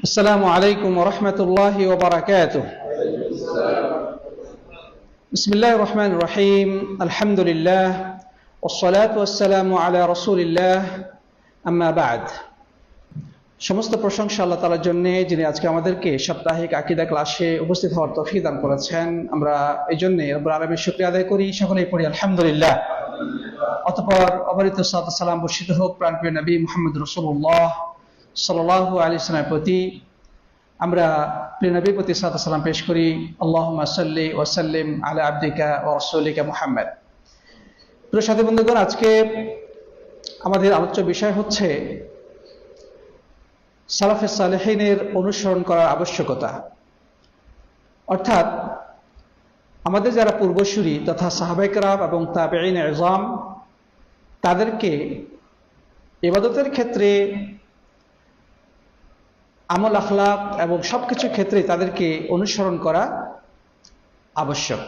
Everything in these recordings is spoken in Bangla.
السلام عليكم ورحمة الله وبركاته. بسم الله الرحمن الرحيم. الحمد لله والصلاة والسلام على رسول الله أما بعد. সমস্ত প্রশংসা আল্লাহ তাআলার জন্য, যিনি আজকে আমাদেরকে সাপ্তাহিক আকীদা ক্লাসে উপস্থিত হওয়ার তৌফিক দান করেছেন। আমরা এই জন্য রব্বুল আলামিনের শুকরিয়া আদায় করি, সকলেই পড়ি আলহামদুলিল্লাহ। অতঃপর অবারিত সালাত ও সালাম বর্ষিত হোক প্রাণপ্রিয় নবী মুহাম্মদ রাসূলুল্লাহ সাল্লাল্লাহু আলাইহি ওয়াসাল্লামের প্রতি। আমরা প্রিয় নবীর প্রতি সালাত ও সালাম পেশ করি। আল্লাহুম্মা সাল্লি ওয়া সাল্লিম আলা আবদিকা ওয়া রাসূলিকা মুহাম্মদ। প্রিয় সাথী বন্ধুগণ, আজকে আমাদের আলোচ্য বিষয় হচ্ছে সালাফে সালেহিনের অনুসরণ করার আবশ্যকতা। অর্থাৎ আমাদের যারা পূর্বসূরি তথা সাহাবায়ে কেরাম এবং তাবেঈন ইযম, তাদেরকে ইবাদতের ক্ষেত্রে, আমল আখলাক এবং সবকিছু ক্ষেত্রে তাদেরকে অনুসরণ করা আবশ্যক।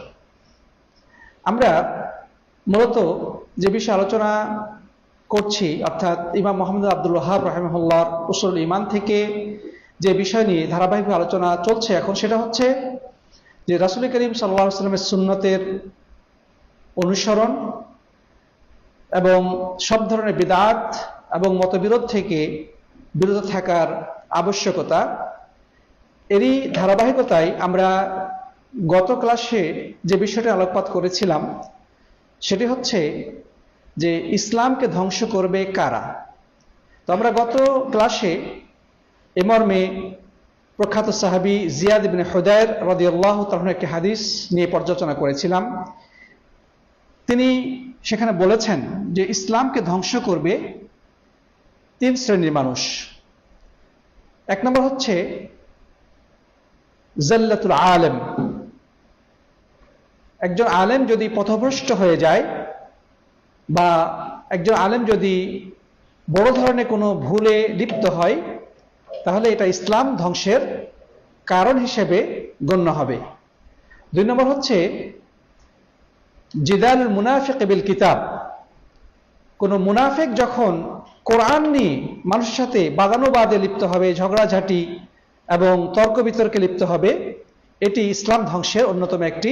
আমরা মূলত যে বিষয়ে আলোচনা করছি, অর্থাৎ ইমাম মুহাম্মদ আব্দুল ওয়াহাব রাহিমাহুল্লাহর উসুলুল ঈমান থেকে যে বিষয় নিয়ে ধারাবাহিক আলোচনা চলছে এখন, সেটা হচ্ছে যে রাসূল করিম সাল্লাল্লাহু আলাইহি ওয়াসাল্লামের সুন্নতের অনুসরণ এবং সব ধরনের বিদআত এবং মতবিরোধ থেকে বিরত থাকার আবশ্যকতা। এরই ধারাবাহিকতায় আমরা গত ক্লাসে যে বিষয়টি আলোকপাত করেছিলাম সেটি হচ্ছে যে ইসলামকে ধ্বংস করবে কারা। তো আমরা গত ক্লাসে এ মর্মে প্রখ্যাত সাহাবী জিয়াদ ইবনে হুদায়র রাদিয়াল্লাহু তাআলা একটি হাদিস নিয়ে পর্যালোচনা করেছিলাম। তিনি সেখানে বলেছেন যে ইসলামকে ধ্বংস করবে তিন শ্রেণীর মানুষ। এক নম্বর হচ্ছে জাল্লাতুল আলেম। একজন আলেম যদি পথভ্রষ্ট হয়ে যায় বা একজন আলেম যদি বড় ধরনের কোনো ভুলে লিপ্ত হয়, তাহলে এটা ইসলাম ধ্বংসের কারণ হিসেবে গণ্য হবে। দুই নম্বর হচ্ছে জিদালুল মুনাফিক বিল কিতাব। কোনো মুনাফিক যখন কোরআন নিয়ে মানুষের সাথে বাদানুবাদে লিপ্ত হবে, ঝগড়াঝাটি এবং তর্ক বিতর্কে লিপ্ত হবে, এটি ইসলাম ধ্বংসের অন্যতম একটি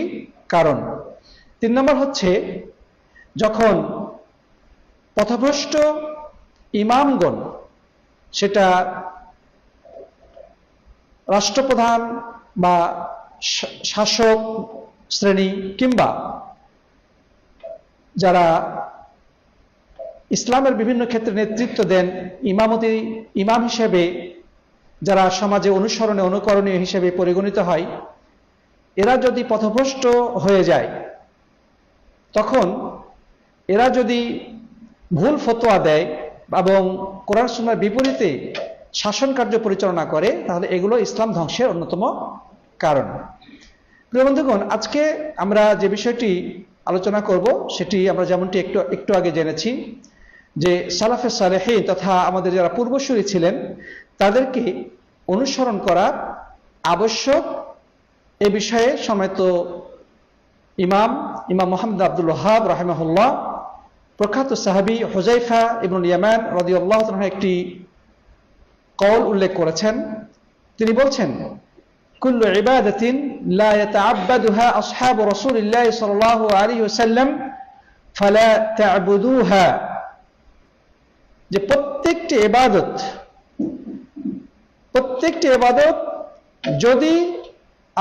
কারণ। তিন নম্বর হচ্ছে যখন পথভ্রষ্ট ইমামগণ, সেটা রাষ্ট্রপ্রধান বা শাসক শ্রেণী কিংবা যারা ইসলামের বিভিন্ন ক্ষেত্রে নেতৃত্ব দেন, ইমাম হিসেবে যারা সমাজে অনুসরণে অনুকরণীয় হিসেবে পরিগণিত হয়, এরা যদি পথভ্রষ্ট হয়ে যায়, তখন এরা যদি ভুল ফতোয়া দেয় এবং কোরআন সুন্নাহর বিপরীতে শাসন কার্য পরিচালনা করে, তাহলে এগুলো ইসলাম ধ্বংসের অন্যতম কারণ। প্রিয় বন্ধুগণ, আজকে আমরা যে বিষয়টি আলোচনা করব সেটি আমরা যেমনটি একটু আগে জেনেছি যে সালাফে সালেহিন তথা আমাদের যারা পূর্বসূরি ছিলেন তাদেরকে অনুসরণ করা আবশ্যক। এ বিষয়ে সম্মানিত ইমাম মুহাম্মদ আব্দুল ওয়াহাব রাহিমাহুল্লাহ প্রখ্যাত সাহাবী হুযায়ফা ইবনুল ইয়ামান রাদিয়াল্লাহু তাআলা একটি কওল উল্লেখ করেছেন। তিনি বলছেন, কুল্লু ইবাদাতিন লা ইয়াতাআব্বাদুহা আসহাবু রাসূলিল্লাহি সাল্লাল্লাহু আলাইহি ওয়াসাল্লাম ফালা তা'বুদুহা। যে প্রত্যেকটি ইবাদত যদি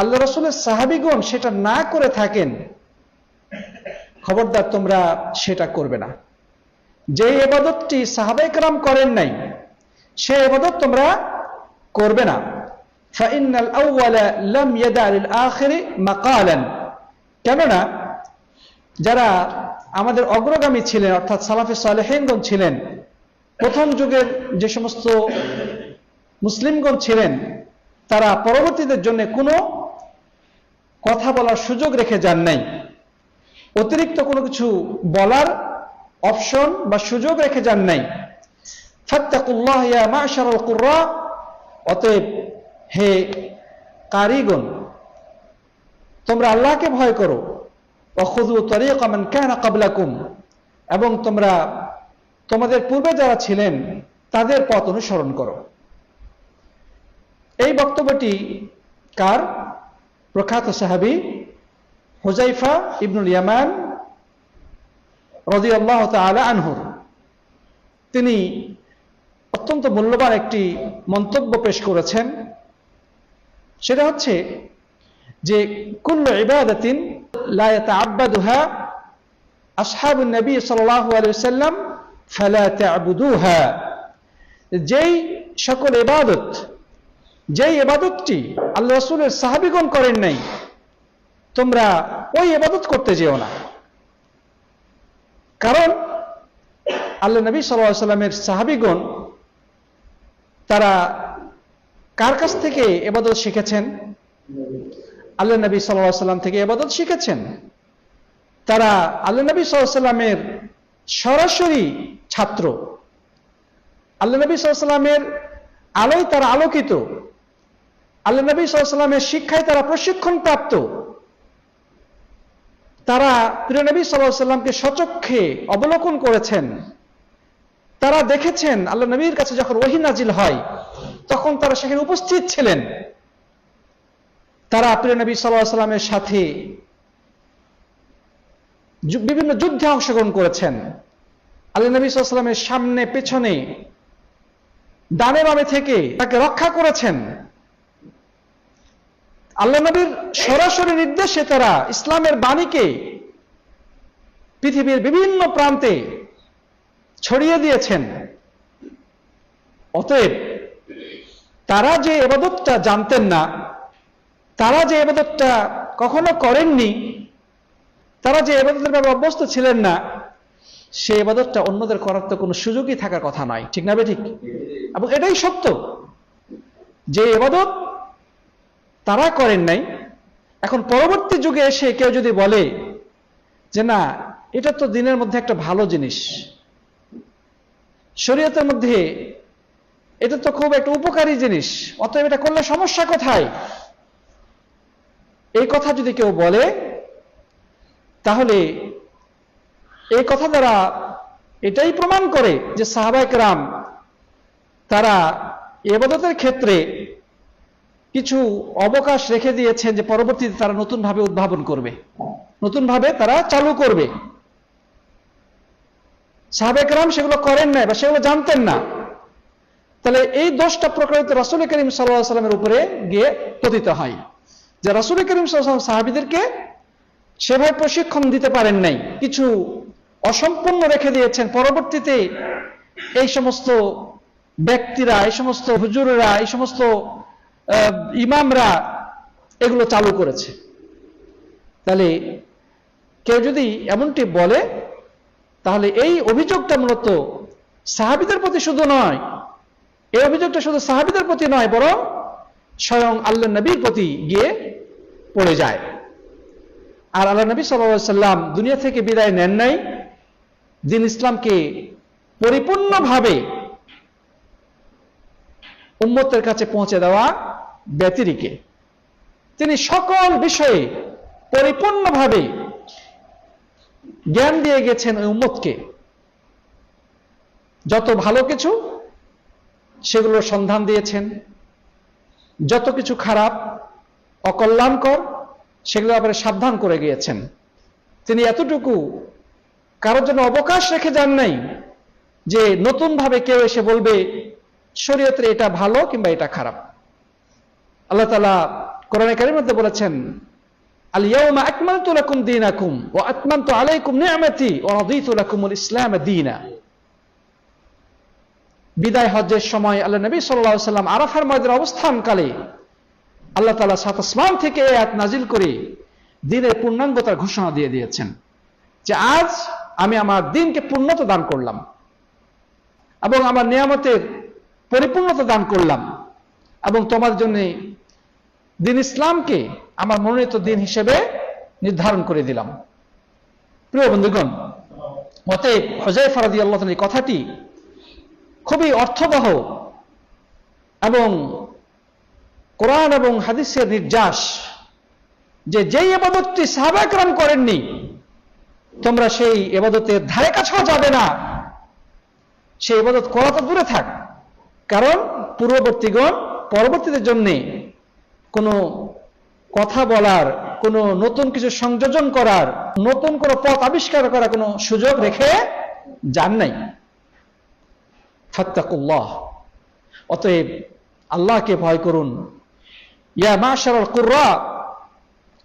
আল্লাহ রাসূলের সাহাবীগণ সেটা না করে থাকেন, খবরদার তোমরা সেটা করবে না। যে ইবাদতটি সাহাবায়ে কেরাম করেন নাই, সে ইবাদত তোমরা করবে না। ফাইনাল আউওয়ালা লাম ইয়াদা লিল আখিরি মাকালান। কেননা যারা আমাদের অগ্রগামী ছিলেন, অর্থাৎ সালাফে সালেহিনগণ ছিলেন, প্রথম যুগের যে সমস্ত মুসলিমগণ ছিলেন, তারা পরবর্তীদের জন্য কোনো কথা বলার সুযোগ রেখে যান নাই, অতিরিক্ত কোনো কিছু বলার অপশন বা সুযোগ রেখে যান নাই। ফাত্তাকুল্লাহ ইয়া মা'শারাল কুররা। অতএব হে কারিগণ, তোমরা আল্লাহকে ভয় করো। ওয়া খুযু তারিকা মান কানা ক্বাবলাকুম। এবং তোমরা তোমাদের পূর্বে যারা ছিলেন তাদের পথ অনুসরণ করো। এই বক্তব্যটি কার? প্রখ্যাত সাহাবী হুযায়ফা ইবনুল ইয়ামান রাদিয়াল্লাহু তাআলা আনহু। তিনি অত্যন্ত মূল্যবান একটি মন্তব্য পেশ করেছেন। সেটা হচ্ছে যে কুল্লু ইবাদাতিন লা ইয়াতাআব্বাদুহা আসহাবুন নবী সাল্লাল্লাহু আলাইহি ওয়াসাল্লাম ফালা তা'বুদুহা। যেই সকল ইবাদত, যেই ইবাদতটি আল্লাহ রাসূলের সাহাবীগণ করেন নাই, তোমরা ওই ইবাদত করতে যেও না। কারণ আল্লাহ নবী সাল্লাল্লাহু আলাইহি ওয়াসাল্লামের সাহাবীগণ তারা কার কাছ থেকে ইবাদত শিখেছেন? আল্লাহ নবী সাল্লাল্লাহু আলাইহি ওয়াসাল্লাম থেকে ইবাদত শিখেছেন। তারা আল্লাহ নবী সাল্লাল্লাহু আলাইহি ওয়াসাল্লামের সরাসরি ছাত্র। আল্লাহ নবী সাল্লাল্লাহু আলাইহি ওয়াসাল্লামের আলোয় তারা আলোকিত। আল্লাহ নবী সাল্লাল্লাহু আলাইহি ওয়াসাল্লামের শিক্ষায় তারা প্রশিক্ষণ প্রাপ্ত। তারা প্রিয় নবী সাল্লাল্লাহু আলাইহি ওয়াসাল্লামকে স্বচক্ষে অবলোকন করেছেন। তারা দেখেছেন আল্লাহ নবীর কাছে যখন ওহী নাজিল হয় তখন তারা সেখানে উপস্থিত ছিলেন। তারা প্রিয় নবী সাল্লাল্লাহু আলাইহি ওয়াসাল্লামের সাথে বিভিন্ন যুদ্ধে অংশগ্রহণ করেছেন। আল্লাহ নবী সাল্লাল্লাহু আলাইহি ওয়াসাল্লামের সামনে পেছনে ডানে বামে থেকে তাকে রক্ষা করেছেন। আল্লাহ নবীর সরাসরি নির্দেশে তারা ইসলামের বাণীকে পৃথিবীর বিভিন্ন প্রান্তে ছড়িয়ে দিয়েছেন। অতএব তারা যে ইবাদতটা জানতেন না, তারা যে ইবাদতটা কখনো করেননি, তারা যে ইবাদতের ব্যাপারে অভ্যস্ত ছিলেন না, সেই ইবাদতটা অন্যদের করার তো কোনো সুযোগই থাকার কথা নয়। ঠিক না ঠিক? এবং এটাই সত্য যে ইবাদত তারা করেন নাই। এখন পরবর্তী যুগে এসে কেউ যদি বলে যে না, এটা তো দিনের মধ্যে একটা ভালো জিনিস, শরীয়তের মধ্যে এটা তো খুব একটা উপকারী জিনিস, অতএব এটা করলে সমস্যা কোথায়? এই কথা যদি কেউ বলে তাহলে এই কথা দ্বারা এটাই প্রমাণ করে যে সাহাবায়ে কেরাম তারা ইবাদতের ক্ষেত্রে কিছু অবকাশ রেখে দিয়েছেন যে পরবর্তীতে তারা নতুনভাবে উদ্ভাবন করবে, নতুনভাবে তারা চালু করবে। সাহাবায়ে কেরাম সেগুলো করেন না বা সেগুলো জানতেন না। তাহলে এই দোষটা প্রকৃত রাসূল করিম সাল্লাল্লাহু আলাইহি ওয়াসাল্লামের উপরে গিয়ে পতিত হয় যে রাসূল করিম সাল্লাল্লাহু আলাইহি ওয়াসাল্লাম সাহাবীদেরকে সেভাবে প্রশিক্ষণ দিতে পারেন নাই, কিছু অসম্পূর্ণ রেখে দিয়েছেন। পরবর্তীতে এই সমস্ত ব্যক্তিরা, এই সমস্ত হুজুরেরা, এই সমস্ত ইমামরা এগুলো চালু করেছে। তাহলে কেউ যদি এমনটি বলে তাহলে এই অভিযোগটা মূলত সাহাবীদের প্রতি শুধু নয়, এই অভিযোগটা শুধু সাহাবীদের প্রতি নয়, বরং স্বয়ং আল্লাহ নবীর প্রতি গিয়ে পড়ে যায়। আর আল্লাহ নবী সাল্লাল্লাহু আলাইহি ওয়াসাল্লাম দুনিয়া থেকে বিদায় নেন নাই দ্বীন ইসলামকে পরিপূর্ণভাবে উম্মতের কাছে পৌঁছে দেওয়া ব্যতিরেকে। তিনি সকল বিষয়ে পরিপূর্ণভাবে জ্ঞান দিয়ে গেছেন ওই উম্মতকে। যত ভালো কিছু সেগুলোর সন্ধান দিয়েছেন, যত কিছু খারাপ অকল্যাণকর সেগুলো আবার সাবধান করে গিয়েছেন। তিনি এতটুকু কারোর জন্য অবকাশ রেখে যান নাই যে নতুনভাবে কেউ এসে বলবে শরীয়তের এটা ভালো কিংবা এটা খারাপ। আল্লাহ তাআলা কোরআনে কারীমের মধ্যে বলেছেন, আল ইয়াউমা আকমালতু লাকুম দীনাকুম ওয়া আতমামতু আলাইকুম নি'মাতি ওয়া রাদিতু লাকুমুল ইসলাম দীনা। বিদায় হজ্জের সময় আল্লাহ নবী সাল্লাল্লাহু আলাইহি ওয়াসাল্লাম আরাফার ময়দানে অবস্থানকালে আল্লাহ তাআলা সাত আসমান থেকে এই আয়াত নাজিল করে দ্বীনের পূর্ণাঙ্গতার ঘোষণা দিয়ে দিয়েছেন যে আজ আমি আমার দ্বীনকে পূর্ণতা দান করলাম এবং আমার নিয়ামতের পরিপূর্ণতা দান করলাম এবং তোমার জন্য দ্বীন ইসলামকে আমার মনোনীত দ্বীন হিসেবে নির্ধারণ করে দিলাম। প্রিয় বন্ধুগণ, অতএব হুযায়ফা রাদিয়াল্লাহু তাআলা এই কথাটি খুবই অর্থবহ এবং কোরআন এবং হাদিসের নির্যাস যে যেই ইবাদতটি সাহাবায়ে কেরাম করেননি তোমরা সেই ইবাদতের ধারে কাছেও যাবে না, সেই ইবাদত করা তো দূরে থাক। কারণ পূর্ববর্তীগণ পরবর্তীদের জন্য কোনো কথা বলার, কোনো নতুন কিছু সংযোজন করার, নতুন কোনো পথ আবিষ্কার করার কোনো সুযোগ রেখে যান নাই। ফাত্তাকুল্লাহ, অতএব আল্লাহকে ভয় করুন। ইয়া মাশারাল কুররা,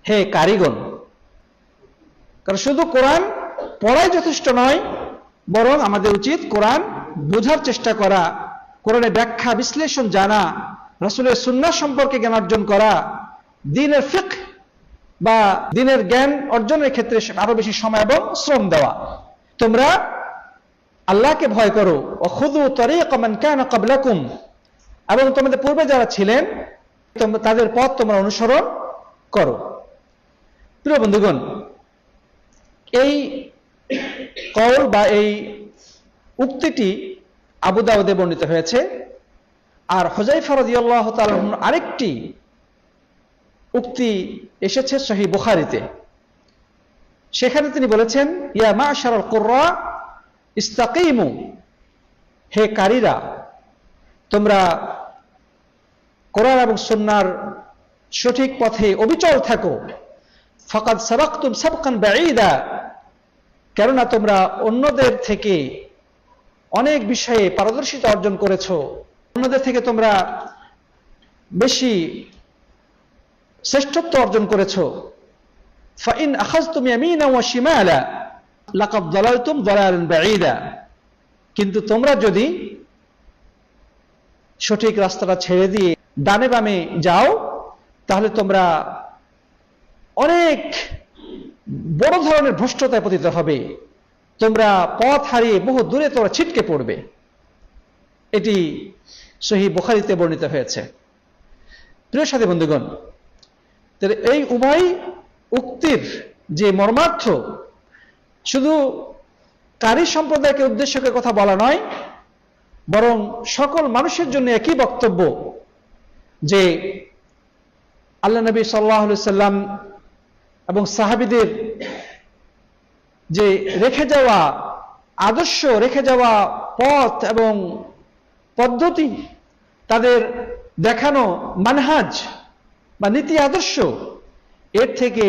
হে কারিগণ। কারণ শুধু কোরআন পড়াই যথেষ্ট নয়, বরং আমাদের উচিত কোরআন বোঝার চেষ্টা করা, কোরআনের ব্যাখ্যা বিশ্লেষণ জানা, রাসূলের সুন্নাহ সম্পর্কে জ্ঞান অর্জন করা, দ্বীনের ফিকহ বা দ্বীনের জ্ঞান অর্জনের ক্ষেত্রে আরো বেশি সময় এবং শ্রম দেওয়া। তোমরা আল্লাহকে ভয় করো। ওয়াখুযু তারিকা মান কানা ক্বাবলাকুম, এবং তোমাদের পূর্বে যারা ছিলেন তাদের পথ তোমরা অনুসরণ করো। প্রিয় বন্ধুগণ, এই কওল বা এই উক্তিটি আবু দাউদে বর্ণিত হয়েছে। আর হুযায়ফা রাদিয়াল্লাহু তাআলা আরেকটি উক্তি এসেছে সহিহ বুখারীতে। সেখানে তিনি বলেছেন, ইয়া মাশারাল কুররা ইস্তাকিমু, হে কারীরা, তোমরা কোরআন এবং সুন্নাহর সঠিক পথে অবিচল থাকো। ফাকাদ সাবাকতুম সাবকান বাঈদা, কেননা তোমরা অন্যদের থেকে অনেক বিষয়ে পারদর্শিতা অর্জন করেছো, অন্যদের থেকে তোমরা বেশি শ্রেষ্ঠত্ব অর্জন করেছো। ফাইন আখাযতুম ইয়ামিনা ওয়া শিমালা লাকাদ যালালতুম যালালান বাঈদা, কিন্তু তোমরা যদি সঠিক রাস্তাটা ছেড়ে দিয়ে ডানে বামে যাও, তাহলে তোমরা অনেক বড় ধরনের ভ্রষ্টতায় পতিত হবে, তোমরা পথ হারিয়ে বহু দূরে তোমরা ছিটকে পড়বে। এটি সহিহ বুখারীতে বর্ণিত হয়েছে। প্রিয় সাথী বন্ধুগণ, এই উভয় উক্তির যে মর্মার্থ শুধু কারী সম্প্রদায়কে উদ্দেশ্য করে কথা বলা নয়, বরং সকল মানুষের জন্য একই বক্তব্য যে আল্লাহ নবী সাল্লাল্লাহু আলাইহি সাল্লাম এবং সাহাবীদের যে রেখে যাওয়া আদর্শ, রেখে যাওয়া পথ এবং পদ্ধতি, তাদের দেখানো মানহাজ বা নীতি আদর্শ, এর থেকে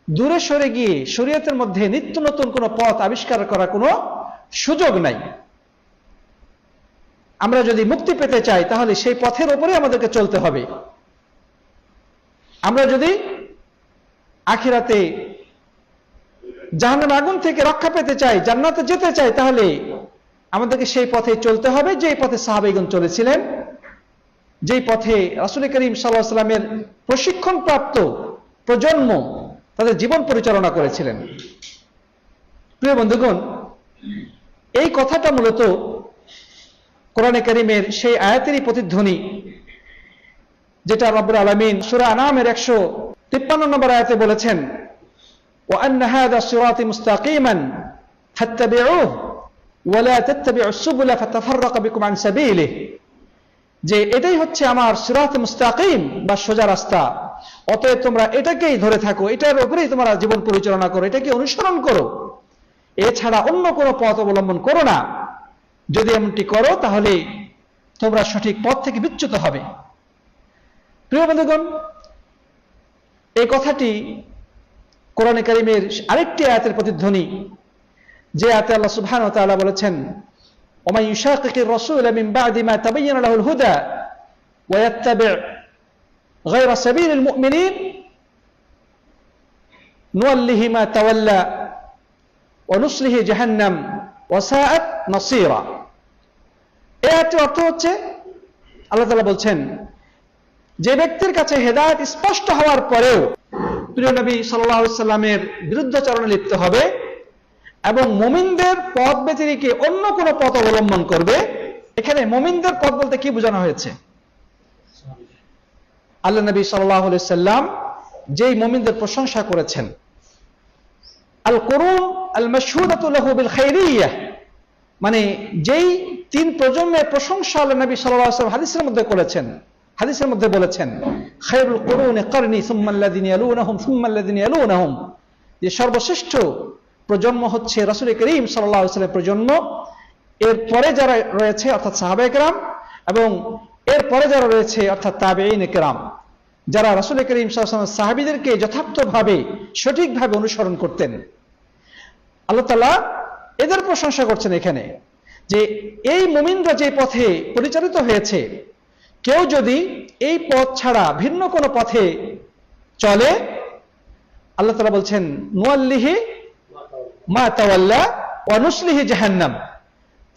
দূরে সরে গিয়ে শরীয়তের মধ্যে নিত্য নতুন কোনো পথ আবিষ্কার করার কোনো সুযোগ নাই। আমরা যদি মুক্তি পেতে চাই তাহলে সেই পথের উপরে আমাদেরকে চলতে হবে। আমরা যদি আখিরাতে জাহান্নামের আগুন থেকে রক্ষা পেতে চাই, জান্নাতে যেতে চাই, তাহলে আমাদেরকে সেই পথে চলতে হবে যেই পথে সাহাবাইগণ চলেছিলেন, যেই পথে রাসূল করিম সাল্লাল্লাহু আলাইহি ওয়াসাল্লামের প্রশিক্ষণপ্রাপ্ত প্রজন্ম তাদের জীবন পরিচালনা করেছিলেন। প্রিয় বন্ধুগণ, এই কথাটা মূলত কোরআনে কারীমের সেই আয়াতেরই প্রতিধ্বনি যেটা রব্বুল আলামিন সূরা আনামের 153 নম্বর আয়াতে বলেছেন, ওয়া আন্না হাযা সিরাতি মুস্তাকিমান ফাত্তাবিউহু ওয়া লা তাত্তাবিউস সুবুলা ফাতাফাররাকা বিকুম আন সাবিলিহি, যে এটাই হচ্ছে আমার সিরাতে মুস্তাকিম বা সোজা রাস্তা, অতএব তোমরা এটাকেই ধরে থাকো, এটার উপরেই তোমরা জীবন পরিচালনা করো, এটাকে অনুসরণ করো, এছাড়া অন্য কোনো পথ অবলম্বন করো না। যদি এমনটি করো তাহলে তোমরা সঠিক পথ থেকে বিচ্যুত হবে। প্রিয় বন্ধুগণ, এই কথাটি কোরআনে কারীমের আরেকটি আয়াতের প্রতিধ্বনি, যে আয়াতে আল্লাহ সুবহানাহু ওয়া তাআলা বলেছেন, ওয়া মান ইউশাকিকির রাসূলা মিন বা'দি মা তাবাyyana লাহুল হুদা ওয়া ইয়াত্তাবি' গায়রা সাবিলিল মুমিনিন নুওয়াল্লিহি মা তাওয়াল্লা ওয়া নুসলিহি জাহান্নাম ওয়া সাআত নাসীরা। এই আয়াতের অর্থ হচ্ছে, আল্লাহ তাআলা বলছেন, যে ব্যক্তির কাছে হেদায়েত স্পষ্ট হওয়ার পরেও প্রিয় নবী সাল্লাল্লাহু আলাইহি সাল্লামের বিরুদ্ধাচরণে লিপ্ত হবে এবং মুমিনদের পথ বেছে রেখে অন্য কোনো পথ অবলম্বন করবে। এখানে মুমিনদের পথ বলতে কি বোঝানো হয়েছে? আল্লাহ নবী সাল্লাল্লাহু আলাইহি সাল্লাম যেই মুমিনদের প্রশংসা করেছেন, আল কুরুন আল মাশহুদাতু লাহু বিল খায়রিয়াহ, মানে যেই তিন প্রজন্মের প্রশংসা আল্লাহ নবী সাল্লাল্লাহু আলাইহি ওয়াসাল্লাম হাদিসের মধ্যে বলেছেন, খায়রুল কুরুনি কারনি সুম্মা আল্লাযিনা ইয়ালুনাহুম সুম্মা আল্লাযিনা ইয়ালুনাহুম, যে সর্বশ্রেষ্ঠ প্রজন্ম হচ্ছে রাসূল করিম সাল্লাল্লাহু আলাইহি ওয়াসাল্লামের প্রজন্ম, এর পরে যারা রয়েছে অর্থাৎ সাহাবায়ে কেরাম, এবং এরপরে যারা রয়েছে অর্থাৎ তাবেঈন কেরাম, যারা রাসূল করিম সাল্লাল্লাহু আলাইহি ওয়াসাল্লাম সাহাবীদেরকে যথার্থভাবে সঠিকভাবে অনুসরণ করতেন, আল্লাহ তাআলা এদের প্রশংসা করছেন এখানে যে এই মুমিনরা যে পথে পরিচালিত হয়েছে, কেউ যদি এই পথ ছাড়া ভিন্ন কোনো পথে চলে, আল্লাহ তাআলা বলছেন নুয়াল্লিহি মা তাওয়াল্লা ওয়া নুসলিহি জাহান্নাম,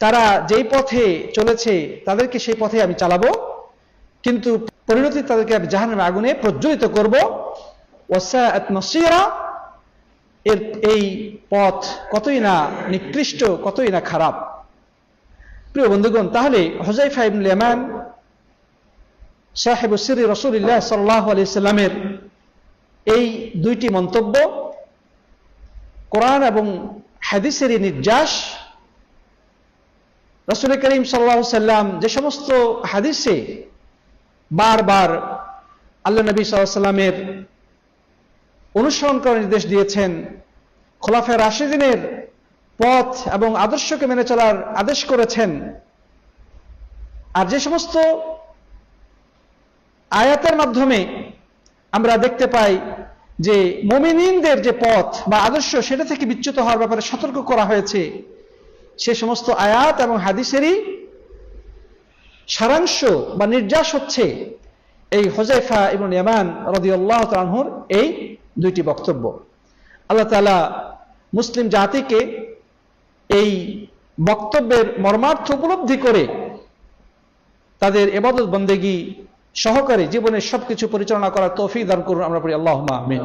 তারা যেই পথে চলেছে তাদেরকে সেই পথে আমি চালাবো, কিন্তু পরিণতি তাদেরকে আমি জাহান্নামের আগুনে প্রজ্বলিত করব। ওয়াসাআত মাসীরা, এই পথ কতই না নিকৃষ্ট, কতই না খারাপ। প্রিয় বন্ধুগণ, তাহলে হুযায়ফা ইবনে ইয়ামান সাহেবুস সিররি রাসূলুল্লাহ সাল্লাল্লাহু আলাইহি সাল্লামের এই দুইটি মন্তব্য কোরআন এবং হাদিসের নির্যাস, রাসূল করিম সাল্লাল্লাহু আলাইহি সাল্লাম যে সমস্ত হাদিসে বারবার আল্লাহ নবী সাল্লাল্লাহু আলাইহি সাল্লামের অনুসরণ করার নির্দেশ দিয়েছেন, খোলাফায়ে রাশিদিনের পথ এবং আদর্শকে মেনে চলার আদেশ করেছেন, আর যে সমস্ত আয়াতের মাধ্যমে আমরা দেখতে পাই যে মুমিনদের যে পথ বা আদর্শ সেটা থেকে বিচ্যুত হওয়ার ব্যাপারে সতর্ক করা হয়েছে, সে সমস্ত আয়াত এবং হাদিসেরই সারাংশ বা নির্যাস হচ্ছে এই হুযায়ফা ইবনে ইয়ামান রাদিয়াল্লাহু তাআলা আনহুর এই দুইটি বক্তব্য। আল্লাহ তাআলা মুসলিম জাতিকে এই বক্তব্যের মর্মার্থ উপলব্ধি করে তাদের ইবাদত বন্দেগী সহকারে জীবনের সবকিছু পরিচালনা করার তৌফিক দান করুন, আমরা পড়ি আল্লাহুম্মা আমিন।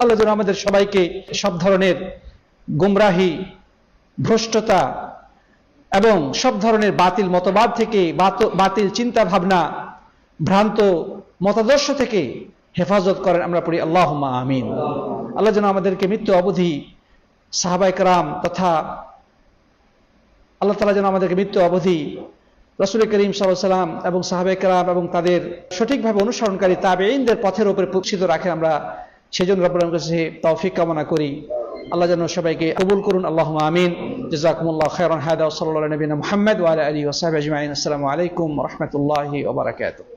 আল্লাহ যেন আমাদের সবাইকে সব ধরনের গুমরাহি, ভ্রষ্টতা এবং সব ধরনের বাতিল মতবাদ থেকে, বাতিল চিন্তা ভাবনা, ভ্রান্ত মতাদর্শ থেকে হেফাজত করেন, আমরা পড়ি আল্লাহুম্মা আমিন। আল্লাহ যেন আমাদেরকে মৃত্যু অবধি সাহাবায়ে কেরাম তথা আল্লাহ তাআলা যেন আমাদেরকে মৃত্যু অবধি রাসূল করিম সাল্লাল্লাহু আলাইহি ওয়াসাল্লাম এবং সাহাবায়ে কেরাম এবং তাদের সঠিকভাবে অনুসরণকারী তাবেঈনদের পথের উপরে প্রতিষ্ঠিত রাখেন, আমরা সেজন্য রব্বুল আলামিনের কাছে তৌফিক কামনা করি। আল্লাহ যেন সবাইকে কবুল করুন, আল্লাহুম্মা আমিন। জাযাকুমুল্লাহু খাইরান। হাদা ওয়া সাল্লাল্লাহু আলা নবিয়িনা মুহাম্মদ ওয়া আলা আলিহি ওয়া সাহবিহি আজমাইন। আসসালামু আলাইকুম ওয়া রাহমাতুল্লাহি ওয়া বারাকাতুহু।